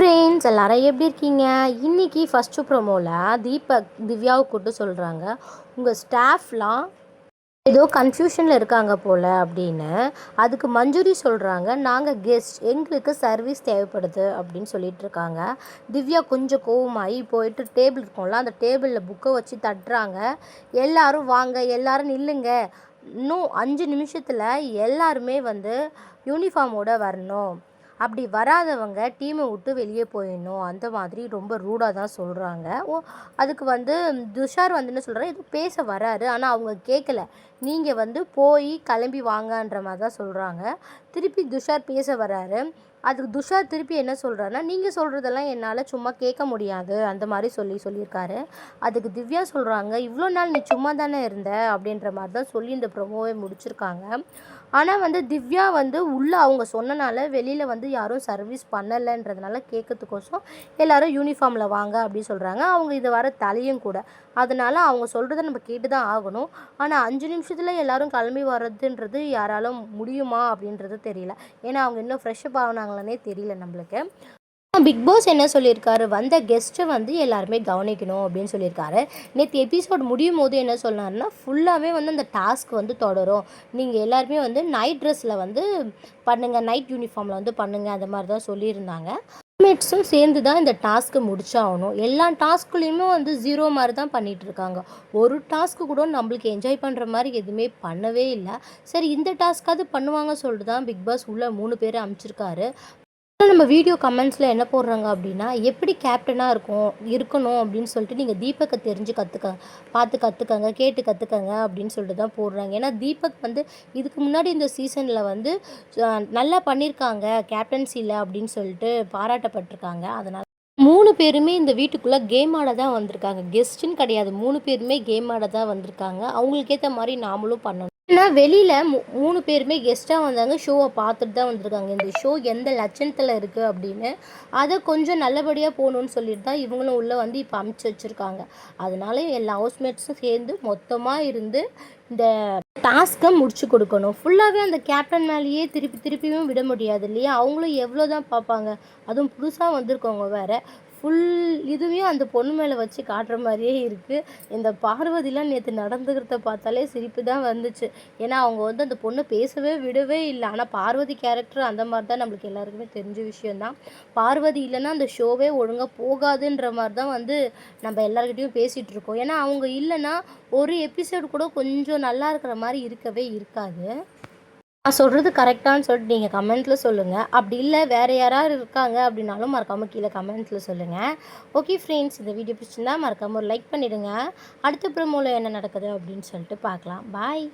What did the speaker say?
Friends எல்லாரும் எப்படி இருக்கீங்க? இன்றைக்கி ஃபஸ்ட்டு ப்ரோமோவில் திவ்யாவை கூப்பிட்டு சொல்கிறாங்க, உங்கள் ஸ்டாஃப்லாம் ஏதோ கன்ஃபியூஷனில் இருக்காங்க போல் அப்படின்னு. அதுக்கு மஞ்சுரி சொல்கிறாங்க, நாங்கள் கெஸ்ட், எங்களுக்கு சர்வீஸ் தேவைப்படுது அப்படின்னு சொல்லிட்டு இருக்காங்க. திவ்யா கொஞ்சம் கோவமாகி போயிட்டு டேபிள் இருக்கும்ல, அந்த டேபிளில் புக்கை வச்சு தட்டுறாங்க. எல்லோரும் வாங்க, எல்லோரும் நில்லுங்க, இன்னும் 5 நிமிஷத்தில் எல்லாருமே யூனிஃபார்மோடு வரணும், அப்படி வராதவங்க டீமை விட்டு வெளியே போயிடணும், அந்த மாதிரி ரொம்ப ரூடாக தான் சொல்கிறாங்க. அதுக்கு துஷார் என்ன சொல்கிறாரு, இது பேச வராரு, ஆனால் அவங்க கேட்கல, நீங்கள் போய் கிளம்பி வாங்கன்ற மாதிரி தான் சொல்கிறாங்க. திருப்பி துஷார் பேச வராரு. அதுக்கு துஷார் திருப்பி என்ன சொல்கிறாருன்னா, நீங்கள் சொல்கிறதெல்லாம் என்னால் சும்மா கேட்க முடியாது, அந்த மாதிரி சொல்லியிருக்காரு. அதுக்கு திவ்யா சொல்கிறாங்க, இவ்வளோ நாள் நீ சும்மா தானே இருந்த அப்படின்ற மாதிரி தான் சொல்லி இந்த ப்ரோமோவை முடிச்சிருக்காங்க. ஆனால் திவ்யா உள்ளே அவங்க சொன்னனால வெளியில் யாரும் சர்வீஸ் பண்ணலைன்றதுனால கேட்கறதுக்கோசம் எல்லோரும் யூனிஃபார்மில் வாங்க அப்படி சொல்கிறாங்க. அவங்க இது வர தலையும் கூட, அதனால் அவங்க சொல்கிறத நம்ம கேட்டு தான் ஆகணும். ஆனால் 5 நிமிஷத்தில் எல்லோரும் கிளம்பி வர்றதுன்றது யாராலும் முடியுமா அப்படின்றது தெரியல. ஏன்னா அவங்க இன்னும் ஃப்ரெஷ்ஷப் ஆகினாங்களானே தெரியல நம்மளுக்கு. பிக் பாஸ் என்ன சொல்லியிருக்காரு, வந்த கெஸ்ட்டை எல்லாருமே கவனிக்கணும் அப்படின்னு சொல்லியிருக்காரு. நேற்று எபிசோட் முடியும் போது என்ன சொன்னார்னா, ஃபுல்லாகவே அந்த டாஸ்க் தொடரும், நீங்கள் எல்லாருமே நைட் ட்ரெஸ்ஸில் பண்ணுங்கள், நைட் யூனிஃபார்மில் பண்ணுங்கள், அந்த மாதிரி தான் சொல்லியிருந்தாங்க. ரூம்மேட்ஸும் சேர்ந்து தான் இந்த டாஸ்க்கு முடிச்சாகணும். எல்லா டாஸ்க்குலேயுமே 0 மாதிரி தான் பண்ணிகிட்ருக்காங்க. ஒரு டாஸ்க்கு கூட நம்மளுக்கு என்ஜாய் பண்ணுற மாதிரி எதுவுமே பண்ணவே இல்லை. சரி, இந்த டாஸ்க்காவது பண்ணுவாங்க சொல்லிட்டு தான் பிக் பாஸ் உள்ளே 3 பேர் அனுப்பிச்சிருக்காரு. நம்ம வீடியோ கமெண்ட்ஸில் என்ன போடுறாங்க அப்படின்னா, எப்படி கேப்டனாக இருக்கணும் அப்படின்னு சொல்லிட்டு நீங்கள் தீபக்கை தெரிஞ்சு பார்த்து கற்றுக்கங்க, கேட்டு கற்றுக்கங்க அப்படின்னு சொல்லிட்டு தான் போடுறாங்க. ஏன்னா தீபக் இதுக்கு முன்னாடி இந்த சீசனில் நல்லா பண்ணியிருக்காங்க கேப்டன்சியில் அப்படின்னு சொல்லிட்டு பாராட்டப்பட்டிருக்காங்க. அதனால் 3 பேருமே இந்த வீட்டுக்குள்ளே கேம் ஆட தான் வந்திருக்காங்க, கெஸ்ட்டுன்னு கிடையாது. 3 பேருமே கேம் ஆட தான் வந்திருக்காங்க. அவங்களுக்கு ஏற்ற மாதிரி நாமளும் பண்ணணும். ஏன்னா வெளியில் 3 பேருமே கெஸ்ட்டாக வந்தாங்க, ஷோவை பார்த்துட்டு தான் வந்திருக்காங்க. இந்த ஷோ எந்த லட்சணத்தில் இருக்குது அப்படின்னு அதை கொஞ்சம் நல்லபடியாக போகணுன்னு சொல்லிட்டு தான் இவங்களும் உள்ளே இப்போ அமுச்சு வச்சுருக்காங்க. அதனால எல்லா ஹவுஸ்மேட்ஸும் சேர்ந்து மொத்தமாக இருந்து இந்த டாஸ்க்கை முடிச்சு கொடுக்கணும். ஃபுல்லாகவே அந்த கேப்டன் மேலேயே திருப்பியும் விட முடியாது இல்லையா? அவங்களும் எவ்வளோ தான் பார்ப்பாங்க, அதுவும் புதுசாக வந்திருக்கவங்க வேறு. ஃபுல் இதுவையும் அந்த பொண்ணு மேலே வச்சு காட்டுற மாதிரியே இருக்குது. இந்த பார்வதிலாம் நேற்று நடந்துக்கிறத பார்த்தாலே சிரிப்பு தான் வந்துச்சு. ஏன்னா அவங்க அந்த பொண்ணை பேசவே விடவே இல்லை. ஆனால் பார்வதி கேரக்டர் அந்த மாதிரி தான் நம்மளுக்கு எல்லாருக்குமே தெரிஞ்ச விஷயந்தான். பார்வதி இல்லைன்னா அந்த ஷோவே ஒழுங்காக போகாதுன்ற மாதிரி தான் நம்ம எல்லாருக்கிட்டையும் பேசிகிட்டு இருக்கோம். ஏன்னா அவங்க இல்லைன்னா ஒரு எபிசோடு கூட கொஞ்சம் நல்லா இருக்கிற மாதிரி இருக்கவே இருக்காது. நான் சொல்கிறது கரெக்டானு சொல்லிட்டு நீங்கள் கமெண்ட்டில் சொல்லுங்கள். அப்படி இல்லை வேறு யாராவது இருக்காங்க அப்படின்னாலும் மறக்காமல் கீழே கமெண்ட்ஸில் சொல்லுங்கள். ஓகே ஃப்ரெண்ட்ஸ், இந்த வீடியோ பிடிச்சிருந்தா மறக்காமல் ஒரு லைக் பண்ணிவிடுங்க. அடுத்த ப்ரோமோவில் என்ன நடக்குது அப்படின்னு சொல்லிட்டு பார்க்கலாம். பாய்.